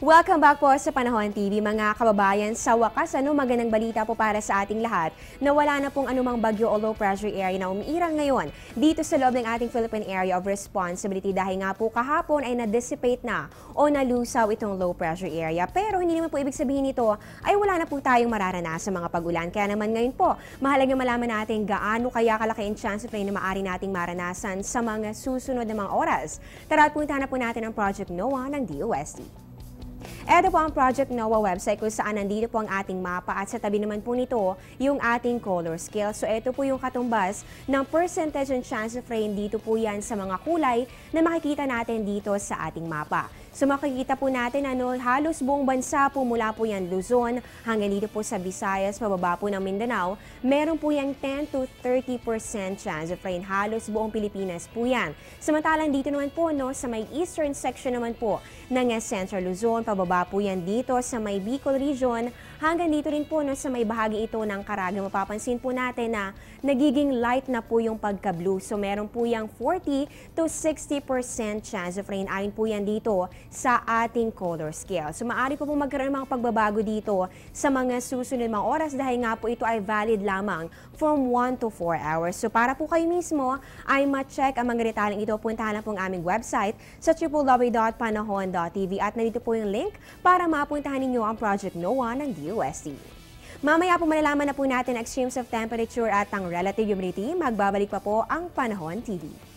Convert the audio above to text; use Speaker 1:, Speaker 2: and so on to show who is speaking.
Speaker 1: Welcome back po sa Panahon TV, mga kababayan. Sa wakas, magandang balita po para sa ating lahat na wala na pong anumang bagyo o low pressure area na umiiral ngayon dito sa loob ng ating Philippine Area of Responsibility dahil nga po kahapon ay na-dissipate na o nalusaw itong low pressure area. Pero hindi naman po ibig sabihin nito ay wala na po tayong mararanasan mga pag-ulan. Kaya naman ngayon po, mahalaga malaman natin gaano kaya kalaki ang chance of rain na maaari nating maranasan sa mga susunod na mga oras. Tara at puntahan na po natin ang Project NOAA ng DOST. Ito po ang Project NOAA website kung saan nandito po ang ating mapa at sa tabi naman po nito yung ating color scale. So ito po yung katumbas ng percentage and chance of rain. Dito po yan sa mga kulay na makikita natin dito sa ating mapa. So makikita po natin halos buong bansa po mula po yan Luzon hanggang dito po sa Visayas, pababa po ng Mindanao. Meron po yung 10 to 30% chance of rain. Halos buong Pilipinas po yan. Samantalang dito naman po sa may eastern section naman po ng Central Luzon, pababa po yan dito sa may Bicol region hanggang dito rin po sa may bahagi ito ng Caraga. Mapapansin po natin na nagiging light na po yung pagka-blue. So meron po yung 40 to 60% chance of rain. Ayon po yan dito sa ating color scale. So maaari po magkaroon ng mga pagbabago dito sa mga susunod mga oras dahil nga po ito ay valid lamang from 1 to 4 hours. So para po kayo mismo ay ma-check ang mga detaling ito, puntahan na po ang aming website sa www.panahon.tv at nandito po yung link para mapuntahan ninyo ang Project NOAA ng DOST. Mamaya po malalaman na po natin ang extremes of temperature at ang relative humidity. Magbabalik pa po ang Panahon TV.